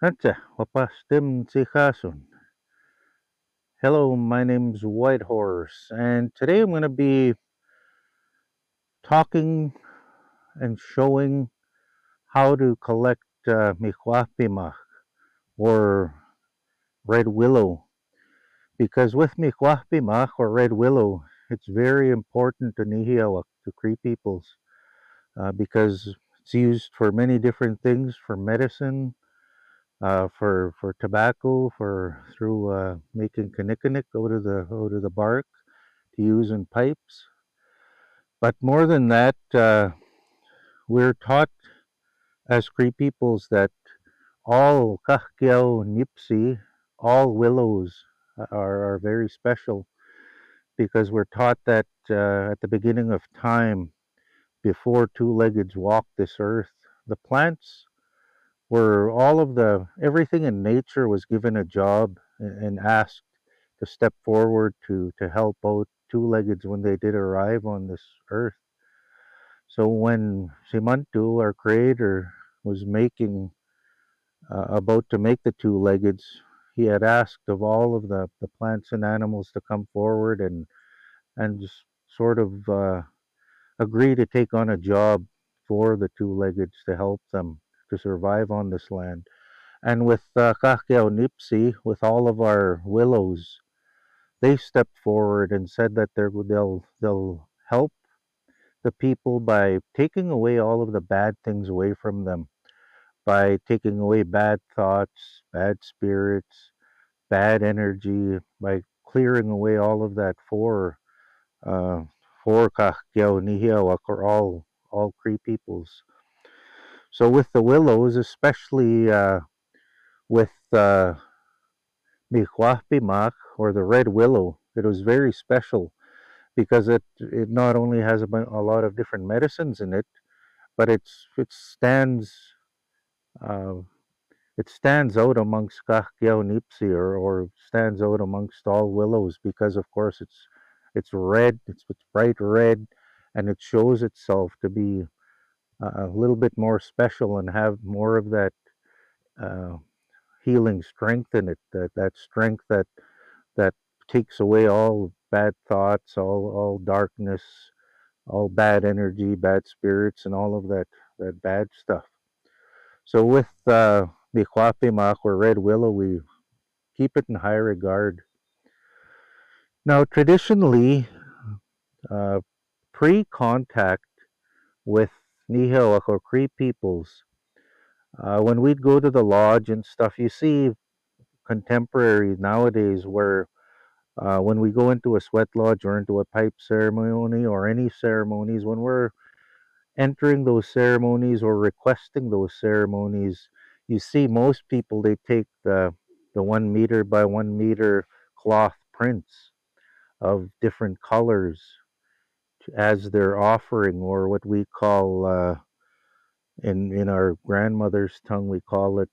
Natsa, wapastim tsikhasun. Hello, my name's White Horse, and today I'm going to be talking and showing how to collect mihuapima or red willow. Because with mihuapima or red willow, it's very important to Nihiawak, to Cree peoples, because it's used for many different things, for medicine, for tobacco, for through making kinnikinnick out of the bark to use in pipes. But more than that, we're taught as Cree peoples that all kahkiao nipsi, all willows are very special because we're taught that at the beginning of time, before two-leggeds walked this earth, the plants were all of the everything in nature was given a job and asked to step forward to help out two-leggeds when they did arrive on this earth. So when Simantu, our creator, was making about to make the two-leggeds, he had asked of all of the plants and animals to come forward and just sort of agree to take on a job for the two-leggeds to help them to survive on this land. And with Kakeo Nipsi, with all of our willows, they stepped forward and said that they'll help the people by taking away all of the bad things away from them, by taking away bad thoughts, bad spirits, bad energy, by clearing away all of that uh, for Kakeo Nihiawak or all Cree peoples. So with the willows, especially with Mihuahpimak or the red willow, it was very special because it not only has a lot of different medicines in it, but uh, it stands out amongst Kahkiao Nipsi or stands out amongst all willows because of course it's red, it's bright red, and it shows itself to be a little bit more special and have more of that uh, healing strength in it, that strength that takes away all bad thoughts, all darkness, all bad energy, bad spirits, and all of that bad stuff. So with Mihuapimak or red willow, we keep it in high regard. Now, traditionally, uh, pre-contact with Nihilak or Cree peoples, when we'd go to the lodge and stuff, you see contemporary nowadays where when we go into a sweat lodge or into a pipe ceremony or any ceremonies, when we're entering those ceremonies or requesting those ceremonies, you see most people they take the 1 meter by 1 meter cloth prints of different colors as their offering, or what we call in our grandmother's tongue we call it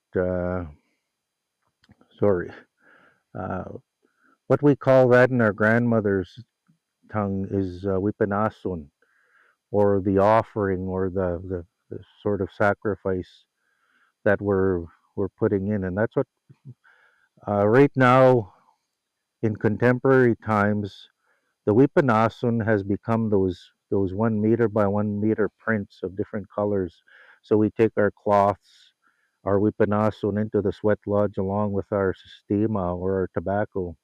sorry uh, what we call that in our grandmother's tongue is wipanasun, or the offering, or the sort of sacrifice that we're putting in. And that's what right now in contemporary times, the wipanasun has become those 1 meter by 1 meter prints of different colors. So we take our cloths, our wipanasun, into the sweat lodge along with our sistema or our tobacco,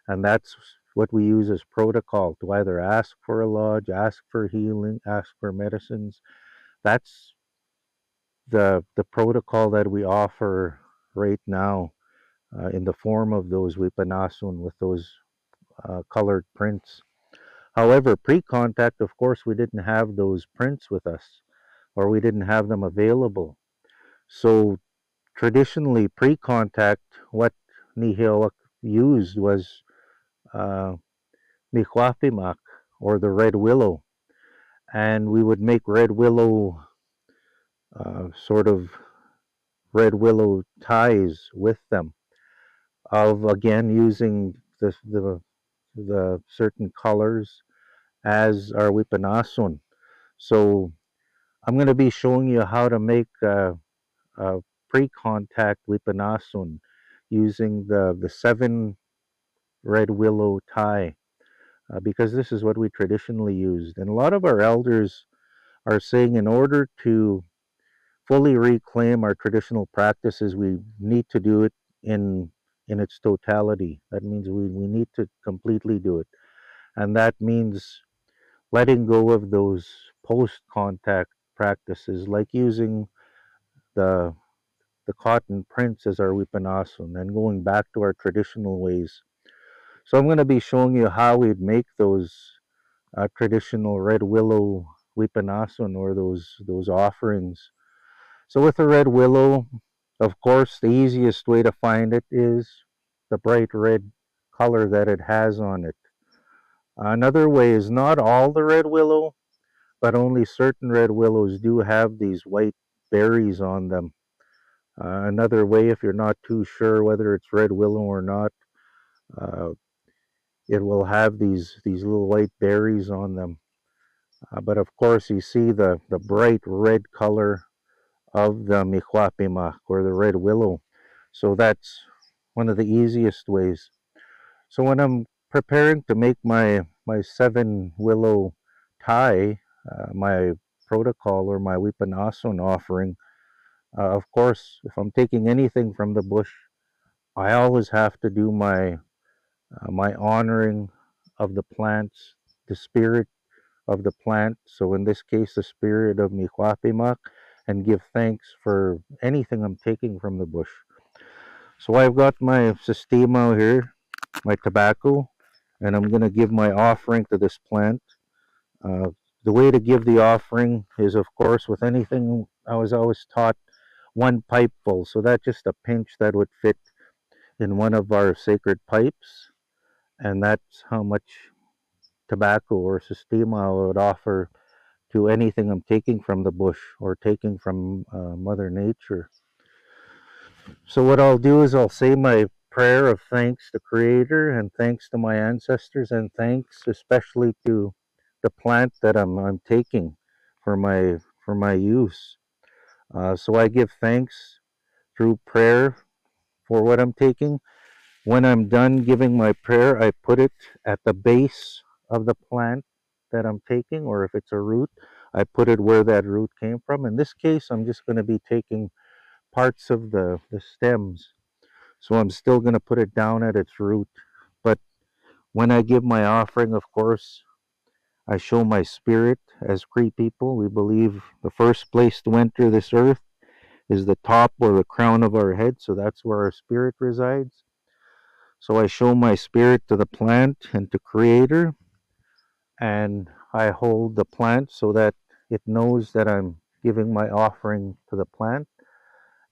and that's what we use as protocol to either ask for a lodge, ask for healing, ask for medicines. That's the protocol that we offer right now in the form of those wipanasun with those colored prints. However, pre-contact, of course, we didn't have those prints with us, or we didn't have them available. So traditionally, pre-contact, what Nihilak used was uh, Mihuapimak, or the red willow, and we would make red willow sort of red willow ties with them, of again using the certain colors as our wipanasun. So I'm going to be showing you how to make pre-contact wipanasun using the 7 red willow tie, because this is what we traditionally used. And a lot of our elders are saying in order to fully reclaim our traditional practices, we need to do it in its totality. That means we need to completely do it. And that means letting go of those post contact practices like using the the cotton prints as our wipanasun and going back to our traditional ways. So I'm going to be showing you how we'd make those traditional red willow wipanasun, or those offerings. So with the red willow, of course, the easiest way to find it is the bright red color that it has on it. Another way is not all the red willow, but only certain red willows do have these white berries on them. Another way, if you're not too sure whether it's red willow or not, uh, it will have these little white berries on them. But of course, you see the bright red color of the mihuapimac, or the red willow. So that's one of the easiest ways. So when I'm preparing to make my 7 willow tie, my protocol or my wipanasun offering, of course, if I'm taking anything from the bush, I always have to do my honoring of the plants, the spirit of the plant. So in this case, the spirit of mihuapimac, and give thanks for anything I'm taking from the bush. So I've got my sistema here, my tobacco, and I'm going to give my offering to this plant. Uh, the way to give the offering is, of course, with anything, I was always taught 1 pipeful. So that's just a pinch that would fit in one of our sacred pipes. And that's how much tobacco or sistema I would offer to anything I'm taking from the bush or taking from Mother Nature. So what I'll do is I'll say my prayer of thanks to Creator, and thanks to my ancestors, and thanks especially to the plant that I'm taking for my use. So I give thanks through prayer for what I'm taking. When I'm done giving my prayer, I put it at the base of the plant that I'm taking, or if it's a root, I put it where that root came from. In this case, I'm just going to be taking parts of the stems. So I'm still going to put it down at its root. But when I give my offering, of course, I show my spirit. As Cree people, we believe the first place to enter this earth is the top or the crown of our head. So that's where our spirit resides. So I show my spirit to the plant and to Creator, and I hold the plant so that it knows that I'm giving my offering to the plant.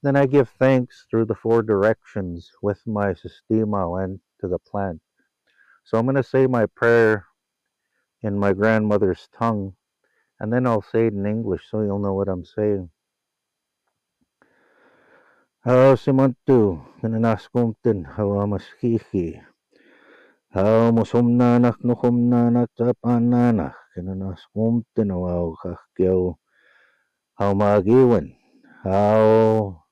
Then I give thanks through the 4 directions with my sistema and to the plant. So I'm going to say my prayer in my grandmother's tongue, and then I'll say it in English so you'll know what I'm saying. Hao simantu, kananaskumtin, hawa maskihi. Hao musumnanak nukumnanak tapananak, kananaskumtin, hawa kakyaw, hao magiwan. Hao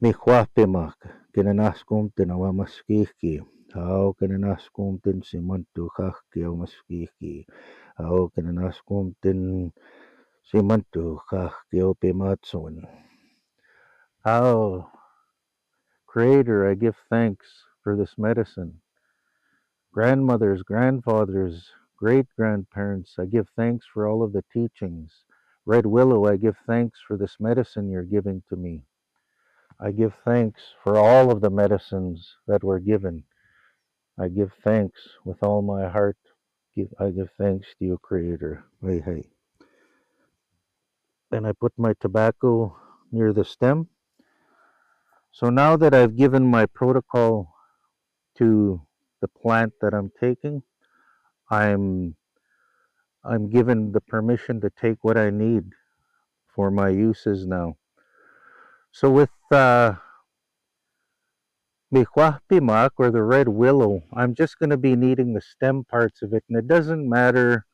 mihuapimak, kananaskumtin, hawa maskihi. Hao kananaskumtin simantu kakyaw maskihi. Hao kananaskumtin simantu kakyaw pimatsun. How, Creator, I give thanks for this medicine. Grandmothers, grandfathers, great grandparents, I give thanks for all of the teachings. Red Willow, I give thanks for this medicine you're giving to me. I give thanks for all of the medicines that were given. I give thanks with all my heart. I give thanks to you, Creator. Hey, hey. Then I put my tobacco near the stem. So now that I've given my protocol to the plant that I'm taking, I'm I'm given the permission to take what I need for my uses now. So with Mihuahpimac, or the red willow, I'm just going to be needing the stem parts of it, and it doesn't matter,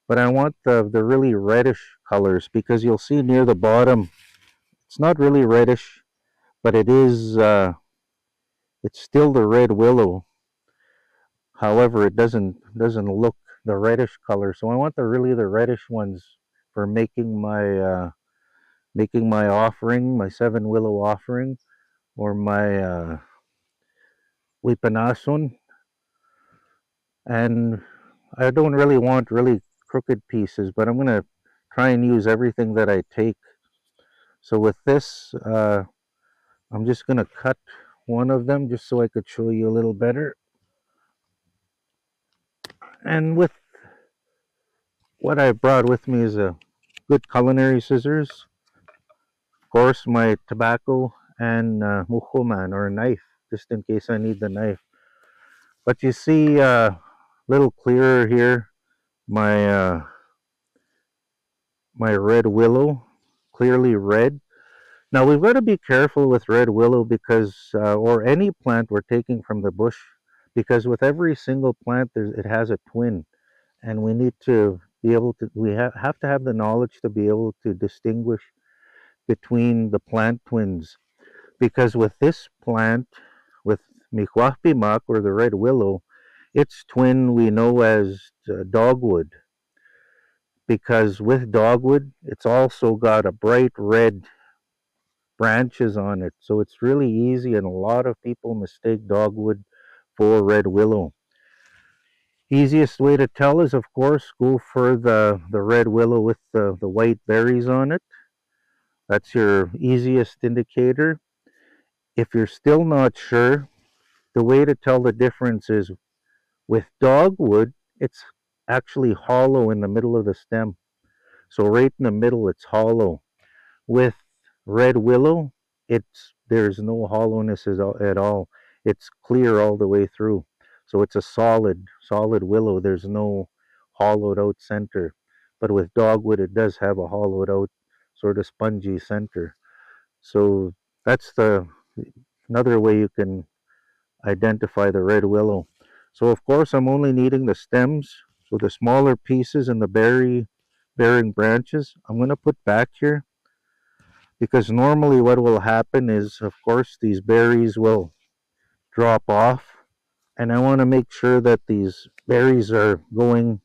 but I want the really reddish colors, because you'll see near the bottom It's not really reddish, but it's still the red willow. However, it doesn't look the reddish color. So I want the reddish ones for making my offering, my 7 willow offering, or my wipanasun. And I don't really want really crooked pieces, but I'm gonna try and use everything that I take. So with this, I'm just gonna cut one of them just so I could show you a little better. And with what I brought with me is a good culinary scissors, of course, my tobacco, and muhuman or a knife, just in case I need the knife. But you see, a little clearer here, my my red willow, clearly red. Now we've got to be careful with red willow because, or any plant we're taking from the bush, because with every single plant, it has a twin, and we need to be able to. Have to have the knowledge to be able to distinguish between the plant twins. Because with this plant, with Mihuahpimac or the red willow, its twin we know as dogwood. Because with dogwood, it's also got a bright red branches on it. So it's really easy, and a lot of people mistake dogwood for red willow. Easiest way to tell is, of course, go for the red willow with the white berries on it. That's your easiest indicator. If you're still not sure, the way to tell the difference is with dogwood, it's actually hollow in the middle of the stem. So right in the middle, it's hollow. With red willow, there's no hollowness at all. It's clear all the way through. So it's a solid willow. There's no hollowed out center. But with dogwood, it does have a hollowed out, sort of spongy center. So that's the another way you can identify the red willow. So of course, I'm only needing the stems. So the smaller pieces and the berry bearing branches, I'm going to put back here, because normally what will happen is, of course, these berries will drop off, and I want to make sure that these berries are going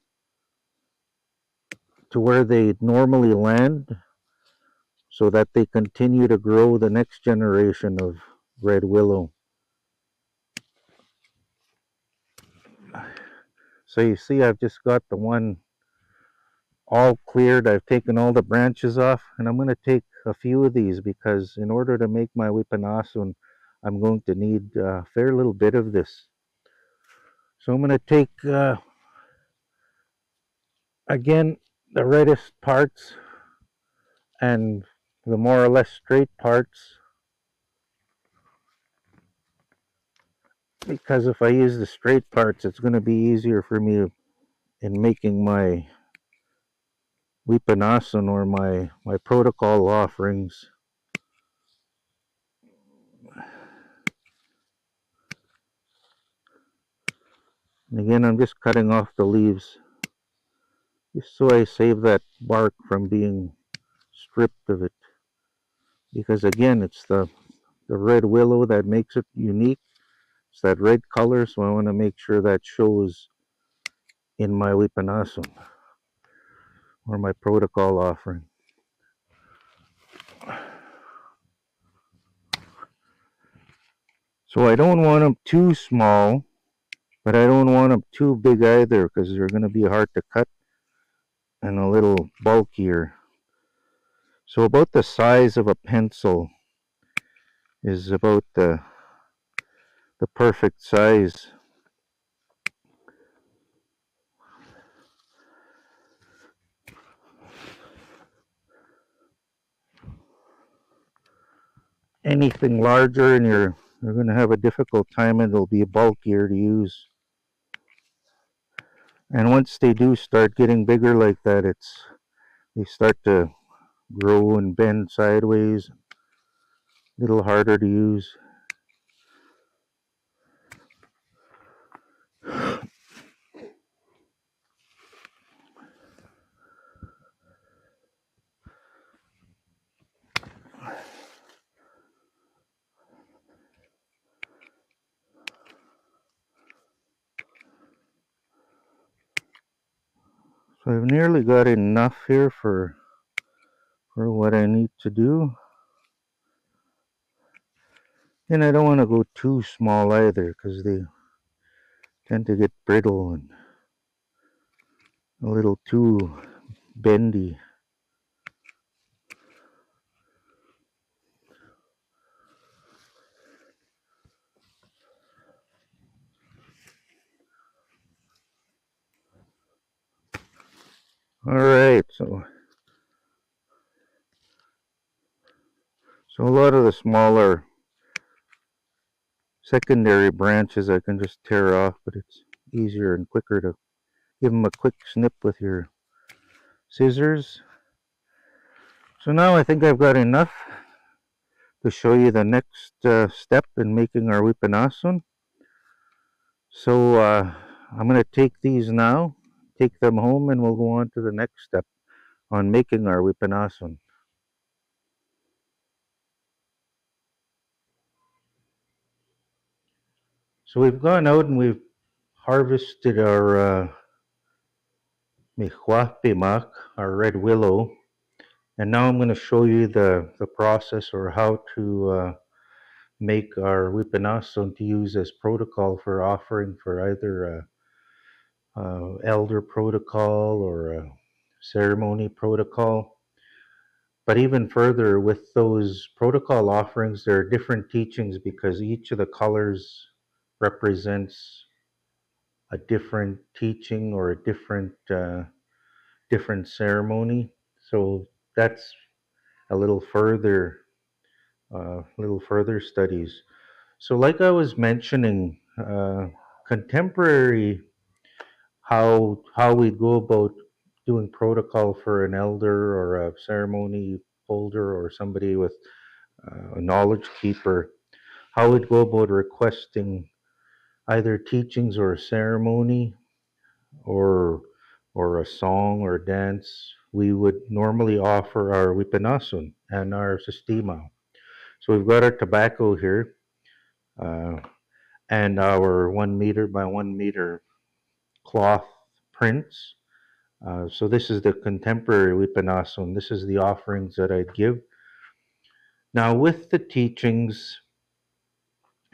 to where they normally land, so that they continue to grow the next generation of red willow. So you see, I've just got the one all cleared. I've taken all the branches off, and I'm going to take a few of these, because in order to make my wipanasun, I'm going to need a fair little bit of this. So I'm going to take, again, the reddest parts and the more or less straight parts, because if I use the straight parts, it's going to be easier for me in making my wipanasun or my protocol offerings. And again, I'm just cutting off the leaves, just so I save that bark from being stripped of it. Because again, it's the red willow that makes it unique. It's that red color, so I want to make sure that shows in my wipanasun or my protocol offering. So I don't want them too small, but I don't want them too big either, because they're going to be hard to cut and a little bulkier. So about the size of a pencil is about the perfect size. Anything larger and you're going to have a difficult time, and it'll be bulkier to use. And once they do start getting bigger like that, they start to grow and bend sideways, a little harder to use. So I've nearly got enough here for what I need to do. And I don't want to go too small either because they tend to get brittle and a little too bendy. All right, so a lot of the smaller secondary branches I can just tear off, but it's easier and quicker to give them a quick snip with your scissors. So now I think I've got enough to show you the next step in making our wipanasun. So I'm going to take these now, take them home, and we'll go on to the next step on making our wipanasun. So we've gone out and we've harvested our mihuapimac, our red willow, and now I'm going to show you the process or how to make our wipanasun to use as protocol for offering for either elder protocol or a ceremony protocol. But even further, with those protocol offerings, there are different teachings because each of the colors represents a different teaching or a different ceremony. So that's a little further studies. So, like I was mentioning, contemporary how we go about doing protocol for an elder or a ceremony holder or somebody with a knowledge keeper, how we'd go about requesting either teachings or a ceremony or a song or a dance. We would normally offer our wipanasun and our sistema. So we've got our tobacco here uh, and our 1 meter by 1 meter cloth prints. So this is the contemporary wipanasun. This is the offerings that I'd give. Now with the teachings,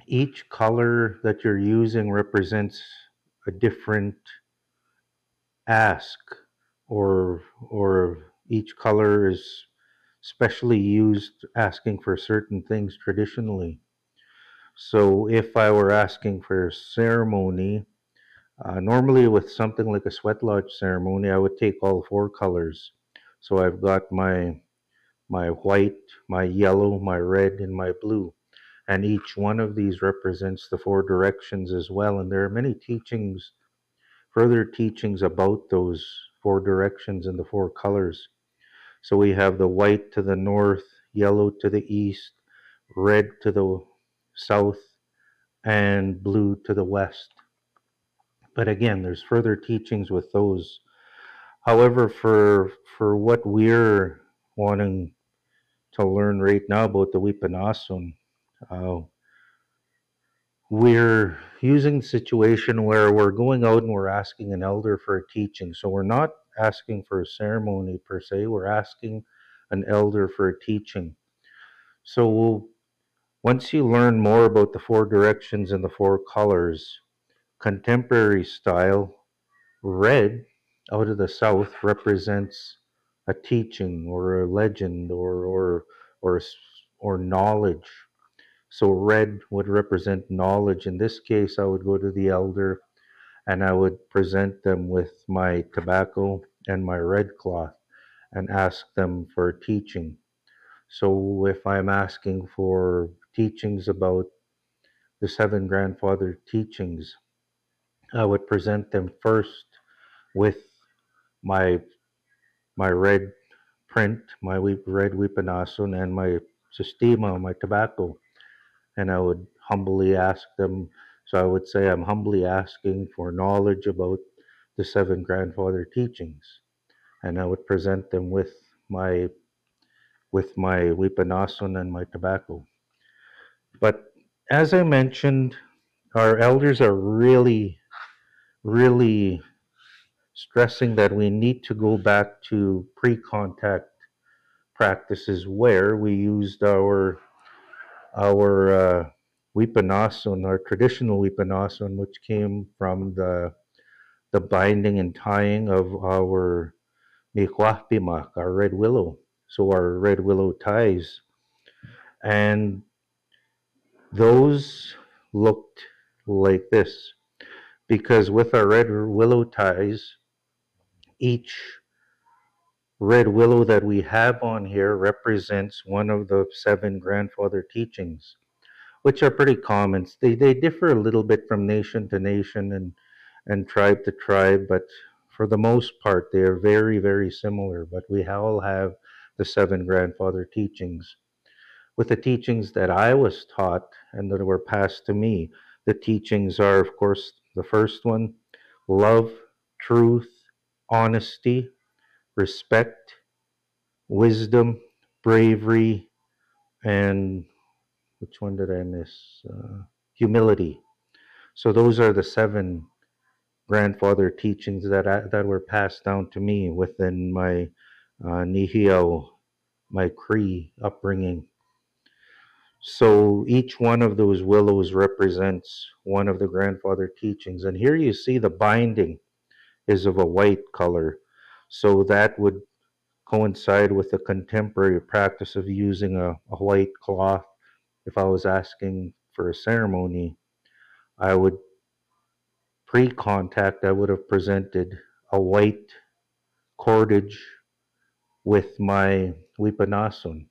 each color that you're using represents a different ask, or each color is specially used asking for certain things traditionally. So if I were asking for ceremony, normally with something like a sweat lodge ceremony, I would take all four colors. So I've got my white, my yellow, my red, and my blue. And each one of these represents the four directions as well. And there are many teachings, further teachings about those four directions and the four colors. So we have the white to the north, yellow to the east, red to the south, and blue to the west. But again, there's further teachings with those. However, for what we're wanting to learn right now about the Wipanasun, uh, we're using the situation where we're going out and we're asking an elder for a teaching. So we're not asking for a ceremony per se, we're asking an elder for a teaching. So once you learn more about the four directions and the four colors, contemporary style, red out of the south represents a teaching or a legend or or knowledge. So red would represent knowledge. In this case, I would go to the elder and I would present them with my tobacco and my red cloth and ask them for teaching. So if I'm asking for teachings about the seven grandfather teachings, I would present them first with my red print, my red wipanasun, and my sistema, my tobacco, and I would humbly ask them. So I would say, I'm humbly asking for knowledge about the seven grandfather teachings, and I would present them my my wipanasun and my tobacco. But as I mentioned, our elders are really stressing that we need to go back to pre-contact practices where we used our Wipanasan, our traditional Wipanasan, which came from the binding and tying of our Mikwahpimak, our red willow. So our red willow ties. And those looked like this because with our red willow ties, each red willow that we have on here represents one of the seven grandfather teachings, which are pretty common. They differ a little bit from nation to nation and tribe to tribe, but for the most part, they are very, very similar. But we all have the seven grandfather teachings. With the teachings that I was taught and that were passed to me, the teachings are, of course, the first one love, truth, honesty, respect, wisdom, bravery, and which one did I miss? Humility. So those are the seven grandfather teachings that were passed down to me within my Nihio, my Cree upbringing. So each one of those willows represents one of the grandfather teachings. And here you see the binding is of a white color. So that would coincide with the contemporary practice of using a white cloth. If I was asking for a ceremony, I would pre-contact, I would have presented a white cordage with my Wipanasun,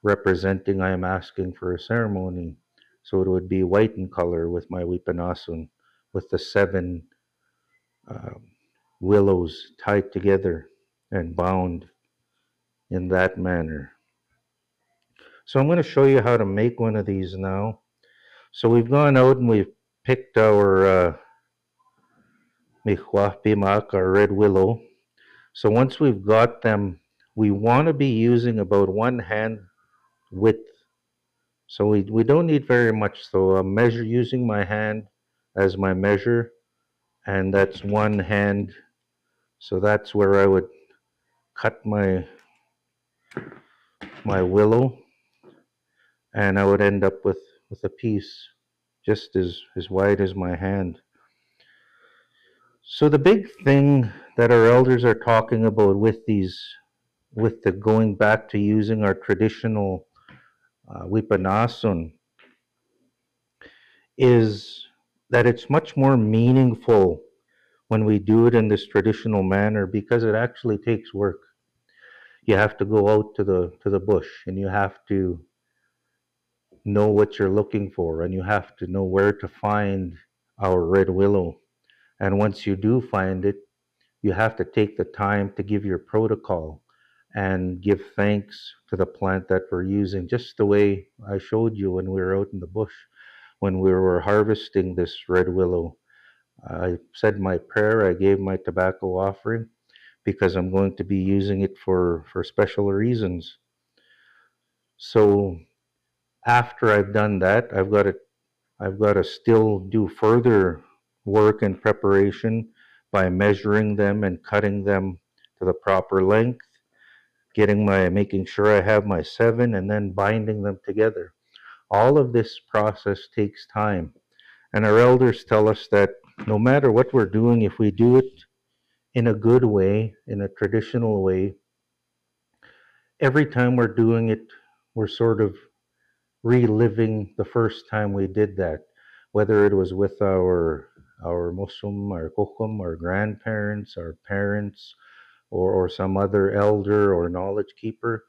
representing I am asking for a ceremony. So it would be white in color with my Wipanasun, with the seven uh, willows tied together and bound in that manner. So I'm going to show you how to make one of these now. So we've gone out and we've picked our Michwapimak, our red willow. So once we've got them, we want to be using about one hand width. So we don't need very much. So I'm measure using my hand as my measure, and that's one hand. So that's where I would cut my willow, and I would end up with a piece just as wide as my hand. So the big thing that our elders are talking about with these, with the going back to using our traditional Wipanasun, is that it's much more meaningful when we do it in this traditional manner because it actually takes work. You have to go out to the bush and you have to know what you're looking for and you have to know where to find our red willow. And once you do find it, you have to take the time to give your protocol and give thanks to the plant that we're using, just the way I showed you when we were out in the bush, when we were harvesting this red willow. I said my prayer, I gave my tobacco offering because I'm going to be using it for special reasons. So after I've done that, I've got to still do further work and preparation by measuring them and cutting them to the proper length, making sure I have my seven and then binding them together. All of this process takes time. And our elders tell us that no matter what we're doing, if we do it in a good way, in a traditional way, every time we're doing it, we're sort of reliving the first time we did that, whether it was with our Muslim, our kokum, our grandparents, our parents, or some other elder or knowledge keeper.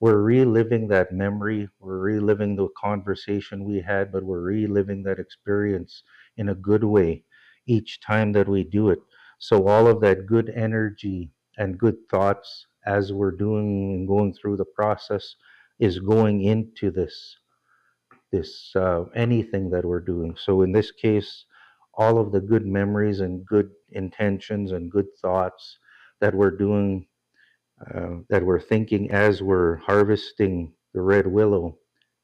We're reliving that memory, we're reliving the conversation we had, but we're reliving that experience in a good way each time that we do it. So all of that good energy and good thoughts as we're doing and going through the process is going into this anything that we're doing. So in this case, all of the good memories and good intentions and good thoughts that we're doing, that we're thinking as we're harvesting the red willow,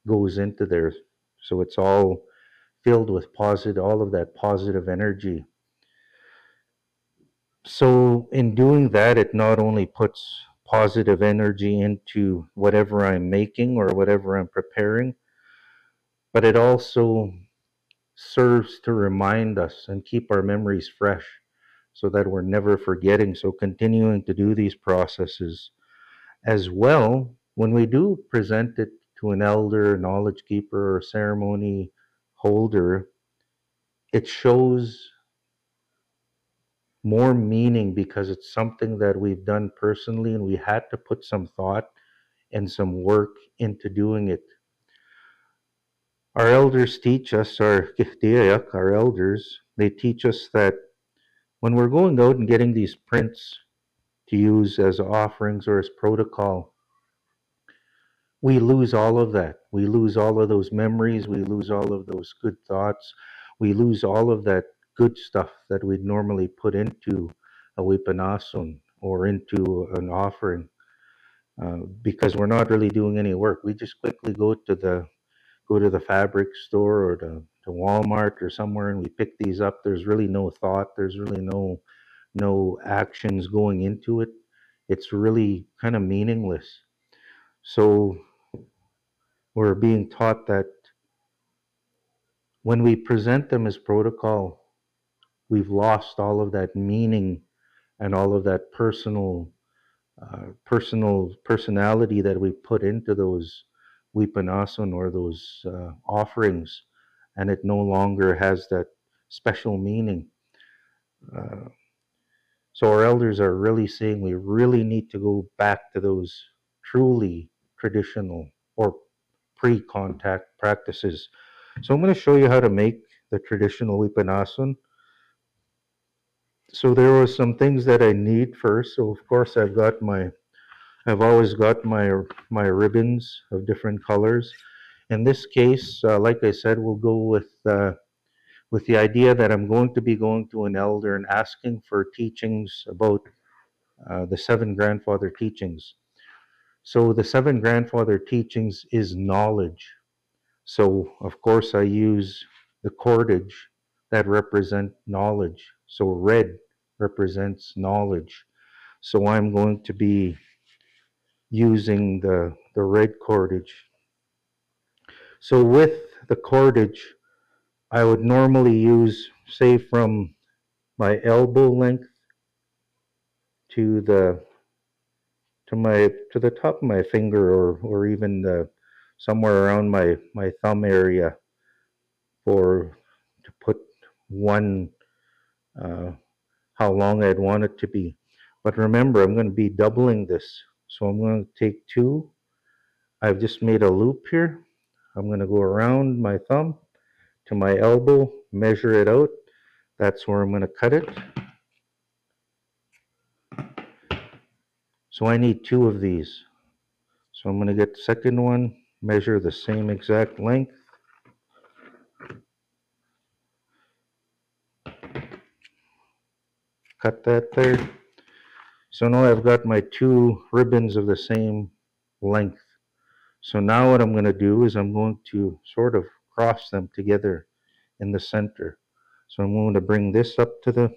goes into there. So it's all filled with positive, all of that positive energy. So, in doing that, it not only puts positive energy into whatever I'm making or whatever I'm preparing, but it also serves to remind us and keep our memories fresh so that we're never forgetting. So, continuing to do these processes as well, when we do present it to an elder, knowledge keeper, or ceremony holder, it shows more meaning because it's something that we've done personally and we had to put some thought and some work into doing it. Our elders teach us, our elders, they teach us that when we're going out and getting these prints to use as offerings or as protocol, we lose all of that. We lose all of those memories. We lose all of those good thoughts. We lose all of that good stuff that we'd normally put into a wipanasun or into an offering because we're not really doing any work. We just quickly go to the fabric store or to Walmart or somewhere and we pick these up. There's really no thought. There's really no actions going into it. It's really kind of meaningless. So we're being taught that when we present them as protocol, we've lost all of that meaning and all of that personality that we put into those wipanasan or those offerings, and it no longer has that special meaning. Uh, so our elders are really saying we really need to go back to those truly traditional or pre-contact practices. So I'm going to show you how to make the traditional wipanasan. So there were some things that I need first. So of course I've always got my ribbons of different colors. In this case, like I said, we'll go with the idea that I'm going to be going to an elder and asking for teachings about the seven grandfather teachings. So the seven grandfather teachings is knowledge. So of course I use the cordage that represent knowledge. So red represents knowledge. So I'm going to be using the red cordage. So with the cordage, I would normally use, say, from my elbow length to the top of my finger, or even somewhere around my thumb area, for to put one uh, how long I'd want it to be. But remember, I'm going to be doubling this, so I'm going to take two. I've just made a loop here. I'm going to go around my thumb to my elbow, measure it out. That's where I'm going to cut it. So I need two of these. So I'm going to get the second one, measure the same exact length. Cut that there. So now I've got my two ribbons of the same length. So now what I'm going to do is I'm going to sort of cross them together in the center. So I'm going to bring this up to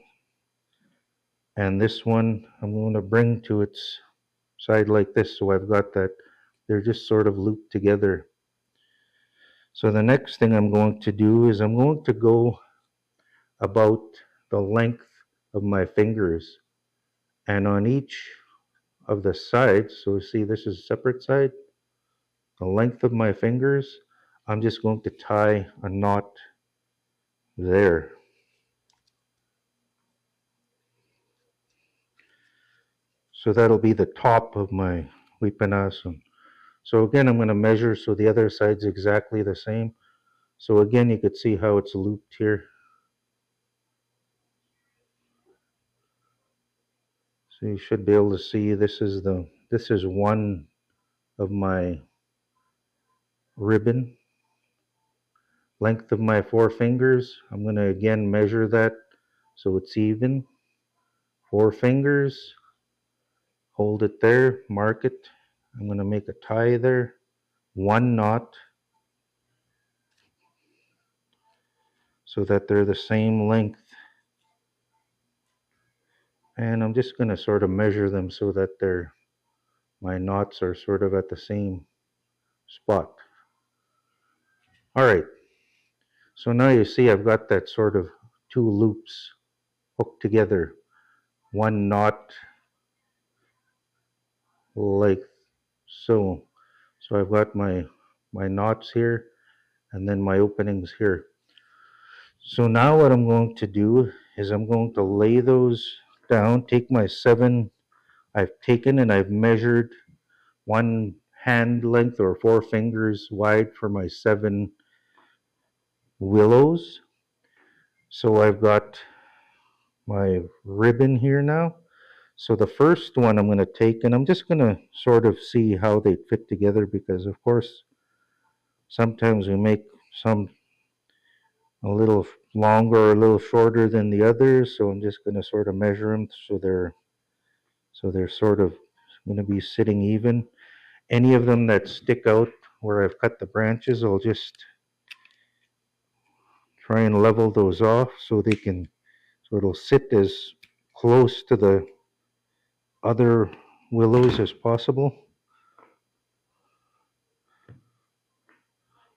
and this one I'm going to bring to its side like this. So I've got that, they're just sort of looped together. So the next thing I'm going to do is I'm going to go about the length of my fingers, and on each of the sides, so see this is a separate side, the length of my fingers, I'm just going to tie a knot there. So that'll be the top of my Vipanasan. So again, I'm going to measure so the other side's exactly the same. So again, you could see how it's looped here. So you should be able to see this is one of my ribbon. Length of my four fingers, I'm going to again measure that so it's even. Four fingers, hold it there, mark it. I'm going to make a tie there. One knot so that they're the same length. And I'm just going to sort of measure them so that my knots are sort of at the same spot. All right, so now you see I've got that sort of two loops hooked together, one knot like so. So I've got my knots here and then my openings here. So now what I'm going to do is I'm going to lay those down, take my 7 I've taken and I've measured one hand length or 4 fingers wide for my 7 willows. So I've got my ribbon here now. So the first one I'm going to take, and I'm just going to sort of see how they fit together, because of course sometimes we make some a little longer or a little shorter than the others. So I'm just going to sort of measure them so they're sort of going to be sitting even. Any of them that stick out where I've cut the branches, I'll just try and level those off so it'll sit as close to the other willows as possible.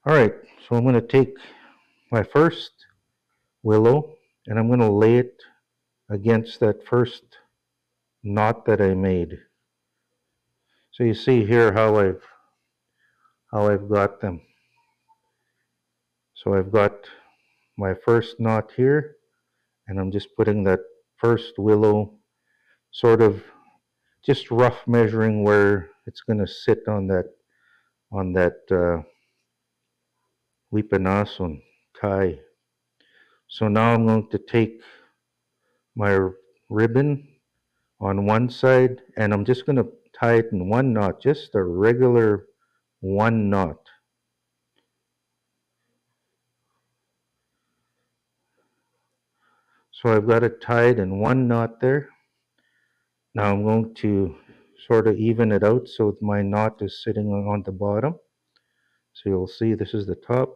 All right, so I'm going to take my first willow and I'm going to lay it against that first knot that I made. So you see here how I've got them. So I've got my first knot here, and I'm just putting that first willow sort of just rough measuring where it's going to sit on that Wipanason tie. So now I'm going to take my ribbon on one side and I'm just going to tie it in one knot, just a regular one knot. So I've got it tied in one knot there. Now I'm going to sort of even it out so my knot is sitting on the bottom. So you'll see this is the top.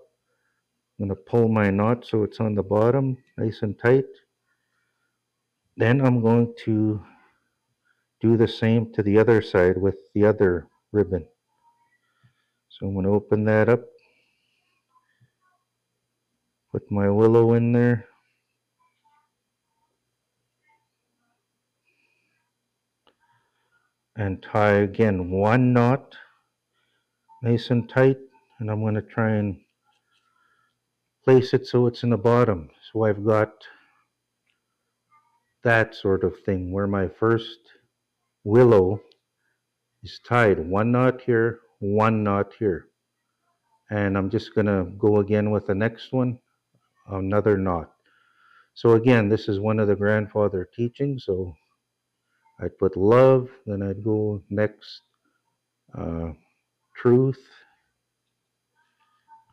I'm going to pull my knot so it's on the bottom, nice and tight. Then I'm going to do the same to the other side with the other ribbon. So I'm going to open that up, put my willow in there, and tie again one knot nice and tight, and I'm going to try and place it so it's in the bottom. So I've got that sort of thing where my first willow is tied one knot here, one knot here. And I'm just going to go again with the next one, another knot. So again, this is one of the grandfather teachings. So I'd put love, then I'd go next, uh, truth.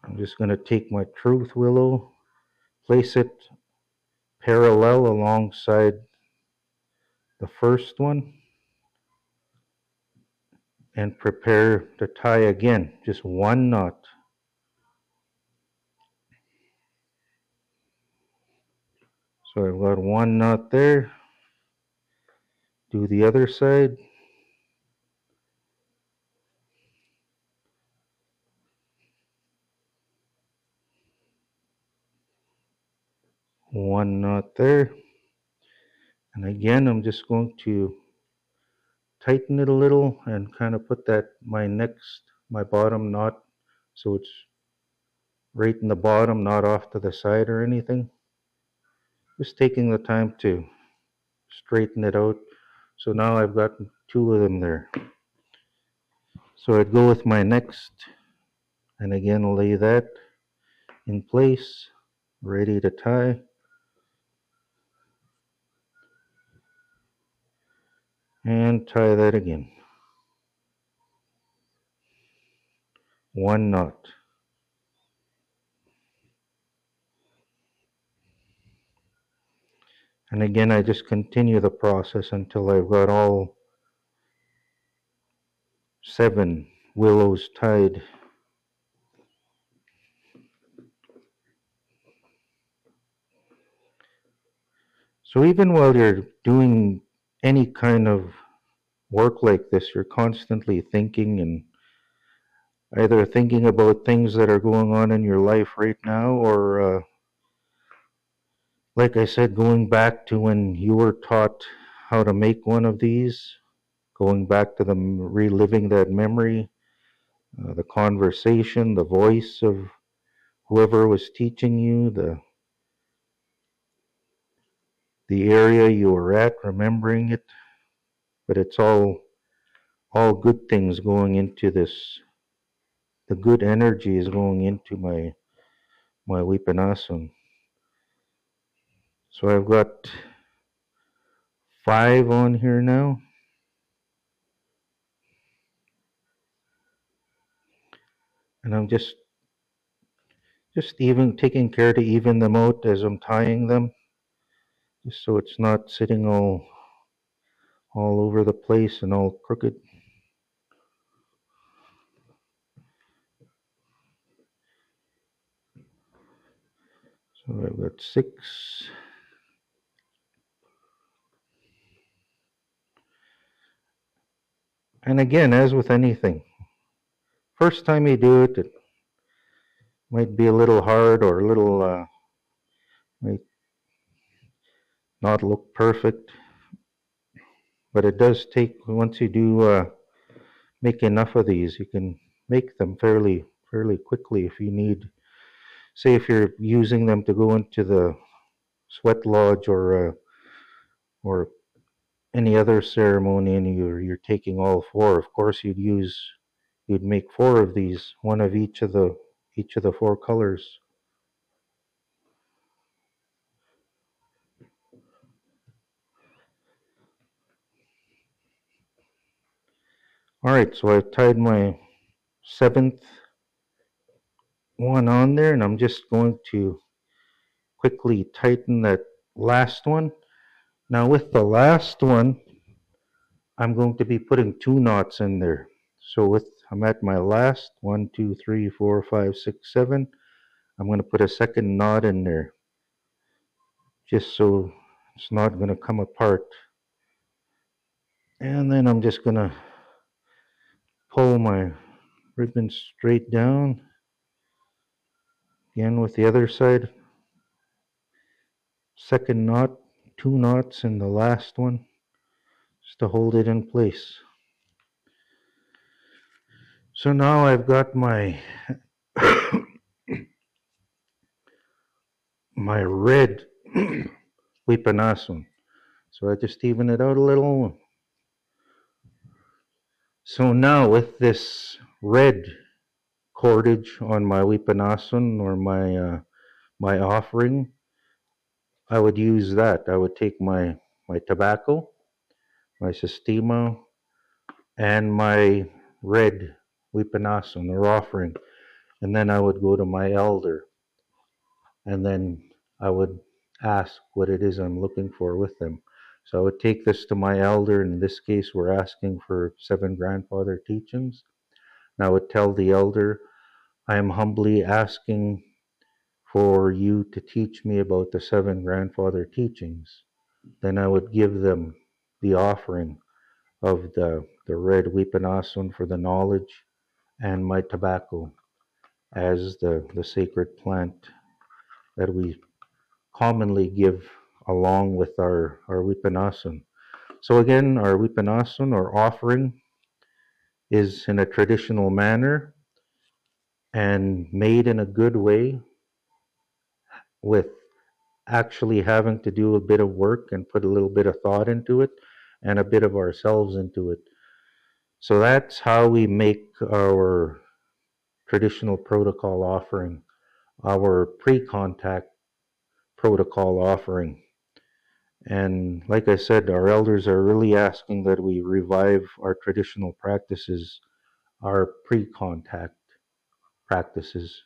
I'm just going to take my truth willow, place it parallel alongside the first one, and prepare to tie again, just one knot. So I've got one knot there. Do the other side. One knot there. And again, I'm just going to tighten it a little and kind of put that my bottom knot, so it's right in the bottom, not off to the side or anything. Just taking the time to straighten it out. So now I've got 2 of them there. So I'd go with my next, and again lay that in place, ready to tie. And tie that again. One knot. And again, I just continue the process until I've got all 7 willows tied. So even while you're doing any kind of work like this, you're constantly thinking and either thinking about things that are going on in your life right now, or like I said, going back to when you were taught how to make one of these, going back to them, reliving that memory, the conversation, the voice of whoever was teaching you, the area you were at, remembering it. But it's all good things going into this. The good energy is going into my Wipanasan. So I've got 5 on here now, and I'm just even taking care to even them out as I'm tying them, just so it's not sitting all over the place and all crooked. So I've got 6. And again, as with anything, first time you do it, it might be a little hard or a little might not look perfect, but it does take, once you do make enough of these, you can make them fairly quickly. If you need, say, if you're using them to go into the sweat lodge or any other ceremony, and you're taking all 4. Of course, you'd make 4 of these, one of each of the 4 colors. All right, so I've tied my 7th one on there, and I'm just going to quickly tighten that last one. Now with the last one, I'm going to be putting 2 knots in there. So I'm at my last 1, 2, 3, 4, 5, 6, 7. I'm going to put a second knot in there, just so it's not going to come apart. And then I'm just going to pull my ribbon straight down. Again with the other side, second knot, 2 knots in the last one, just to hold it in place. So now I've got my my red Wipanasun. So I just even it out a little. So now with this red cordage on my Wipanasun, or my offering, I would use that. I would take my tobacco, my sistema, and my red Wipanasun or offering, and then I would go to my elder, and then I would ask what it is I'm looking for with them. So I would take this to my elder, and in this case, we're asking for 7 grandfather teachings. And I would tell the elder, I am humbly asking for you to teach me about the 7 grandfather teachings. Then I would give them the offering of the red Wipanasun for the knowledge, and my tobacco as the sacred plant that we commonly give along with our Wipanasun. So again, our Wipanasun or offering is in a traditional manner and made in a good way, with actually having to do a bit of work and put a little bit of thought into it and a bit of ourselves into it. So that's how we make our traditional protocol offering, our pre-contact protocol offering. And like I said, our elders are really asking that we revive our traditional practices, our pre-contact practices.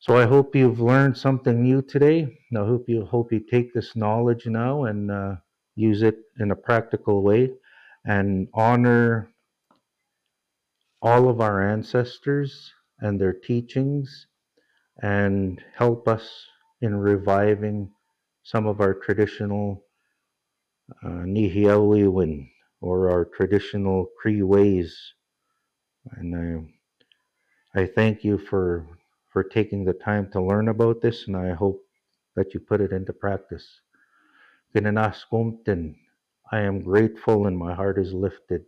So I hope you've learned something new today. I hope you take this knowledge now and use it in a practical way, and honor all of our ancestors and their teachings, and help us in reviving some of our traditional Nihiawiwin, or our traditional Cree ways. And I thank you for taking the time to learn about this, and I hope that you put it into practice. Kinanaskumten, I am grateful and my heart is lifted.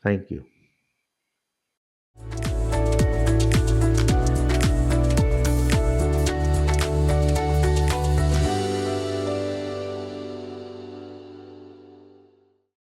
Thank you.